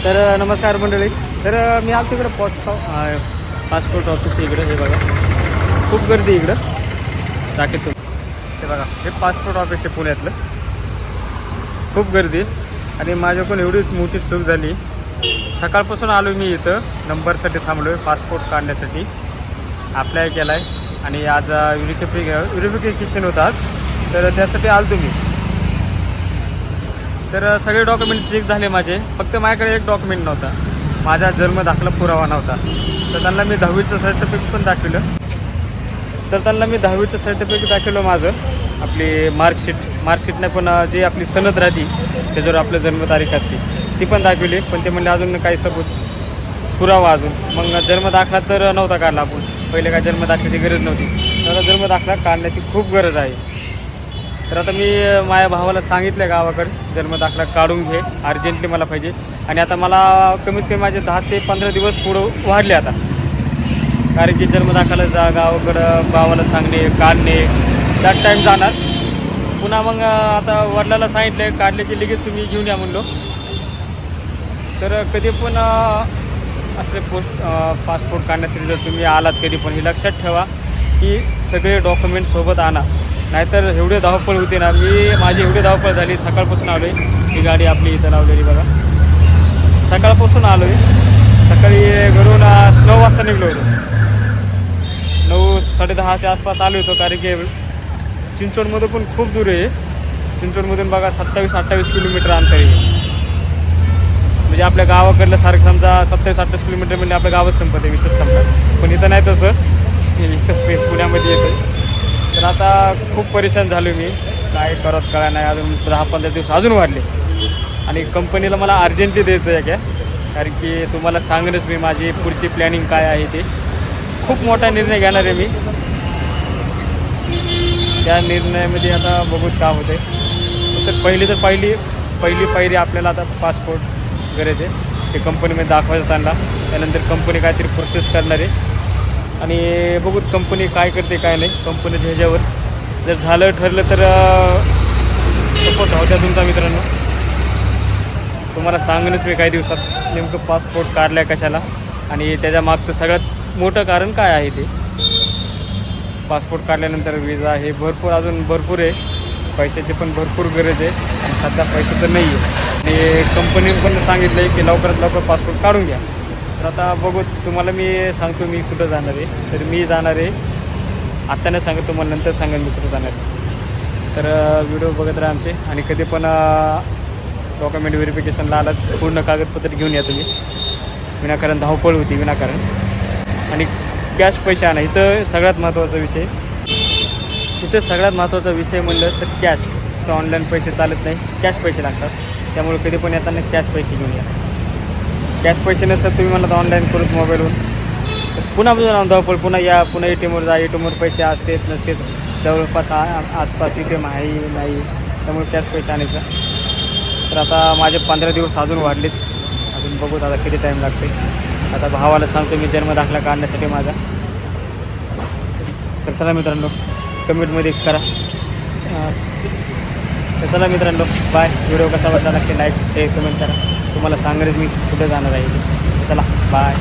तर नमस्कार मंडळी. तर मी आलो तिकडं पासपोर्ट ऑफिस इकडं. हे बघा खूप गर्दी इकडं टाकेत. हे बघा हे पासपोर्ट ऑफिस आहे पुण्यातलं. खूप गर्दी आणि माझ्याकडून एवढीच मोठी चूक झाली. सकाळपासून आलो मी इथं नंबरसाठी थांबलो आहे. पासपोर्ट काढण्यासाठी अप्लाय केला आहे आणि आज व्हेरिफिकेशन होतं आज, तर त्यासाठी आलो तुम्ही. तर सगळे डॉक्युमेंट चेक झाले माझे. फक्त माझ्याकडे एक डॉक्युमेंट नव्हता, माझा जन्म दाखला पुरावा नव्हता. तर त्यांना मी 10वीचं सर्टिफिकेट पण दाखवलं. दाखवलं माझं, आपली मार्कशीट नाही पण जे आपली सनद राहते त्याच्यावर आपलं जन्मतारीख असते ती पण दाखवली. पण ते म्हणले अजून काही सबूत पुरावा अजून. मग जन्मदाखला तर नव्हता काढला आपण. पहिले काय जन्मदाखल्याची गरज नव्हती, तर जन्मदाखला काढण्याची खूप गरज आहे. तर आता मी माझ्या भावाला सांगितलं गावाकडे जन्मदाखला काढून घे, अर्जंटली मला पाहिजे. आणि आता मला कमीत कमी माझे 10 ते 15 दिवस पुढं वाढले आता. कारण की जन्मदाखला गावाकडं भावाला सांगणे काढणे त्यात टाईम जाणार. पुन्हा मग आता वडिलाला सांगितलं काढले की लगेच तुम्ही घेऊन या म्हणलो. तर कधी पण असले पासपोर्ट काढण्यासाठी जर तुम्ही आलात कधी पण हे लक्षात ठेवा की सगळे डॉक्युमेंट सोबत आणा, नाहीतर एवढे धावपळ होते ना. माझी एवढी धावपळ झाली. सकाळपासून आलो आहे, ही गाडी आपली इथं लावलेली बघा. सकाळपासून आलो आहे. सकाळी घरून 9 वाजता निघलो होतो. 9 10:30च्या आसपास आलो होतो. कारण की चिंचवडमधून पण खूप दूर आहे. चिंचवडमधून बघा 27-28 किलोमीटर अंतर आहे. म्हणजे आपल्या गावाकडलं सारखं समजा 27-28 किलोमीटर म्हणजे आपल्या गावच संपत आहे, विशेष संपत. पण इथं नाही तसं, इथं पुण्यामध्ये येतं. तर आता खूप परेशान झालो मी, काय करत कळा नाही. अजून 10-15 दिवस अजून वाढले. आणि कंपनीला मला अर्जंटली द्यायचं आहे काय, कारण की तुम्हाला सांगेनच मी माझी पुढची प्लॅनिंग काय आहे ते. खूप मोठा निर्णय घेणार आहे मी. त्या निर्णयामध्ये आता बघूत काम होते. तर पहिली पायरी आपल्याला आता पासपोर्ट गरज आहे. ते कंपनीमध्ये दाखवायचं त्यांना. त्यानंतर कंपनी काहीतरी प्रोसेस करणार आहे आणि बघूत कंपनी काय करते काय नाही. कंपनीच्या ह्याच्यावर जर झालं ठरलं तर सपोर्ट होत्या तुमचा मित्रांनो. तुम्हाला सांगणच मी काही दिवसात नेमकं पासपोर्ट काढलं आहे कशाला आणि त्याच्या मागचं सगळ्यात मोठं कारण काय आहे ते. पासपोर्ट काढल्यानंतर विजा हे अजून भरपूर आहे. पैशाची पण भरपूर गरज आहे आणि सध्या पैसे तर नाही आहे. आणि कंपनीने पण सांगितलं आहे की लवकरात लवकर पासपोर्ट काढून घ्या. तर आता बघू, तुम्हाला मी सांगतो मी कुठं जाणार आहे. तर मी जाणार आहे, आत्ता नाही सांगत तुम्हाला, नंतर सांगेन मी कुठं जाणार आहे. तर व्हिडिओ बघत राहा आमचे. आणि कधी पण डॉक्युमेंट व्हेरिफिकेशनला आलात पूर्ण कागदपत्र घेऊन या तुम्ही. विनाकारण धावपळ होती विनाकारण. आणि कॅश पैसे आणा. इथं सगळ्यात महत्त्वाचा विषय म्हणलं तर कॅश. तर ऑनलाईन पैसे चालत नाही, कॅश पैसे लागतात. त्यामुळे कधी पण येताना कॅश पैसे घेऊन या. कॅश पैसे नसतात तुम्ही म्हणलं तर ऑनलाईन करूच मोबाईलवरून. तर पुन्हा धावपळ, पुन्हा ATMवर जा. ATMवर पैसे असतेच नसतेच, जवळपास आसपास ATM आहे नाही, त्यामुळे कॅश पैसे आणायचा. तर आता माझे 15 दिवस अजून वाढलेत. अजून बघूत आता किती टाईम लागते. आता भावाला सांगतो मी जन्मदाखला काढण्यासाठी माझा. तर चला मित्रांनो, कमेंटमध्ये करा. तर चला मित्रांनो, बाय. व्हिडिओ कसा वाटला नक्की लाईक शेअर कमेंट करा. तुम्हाला सांगेल मी कुठे जाणार आहे. चला बाय.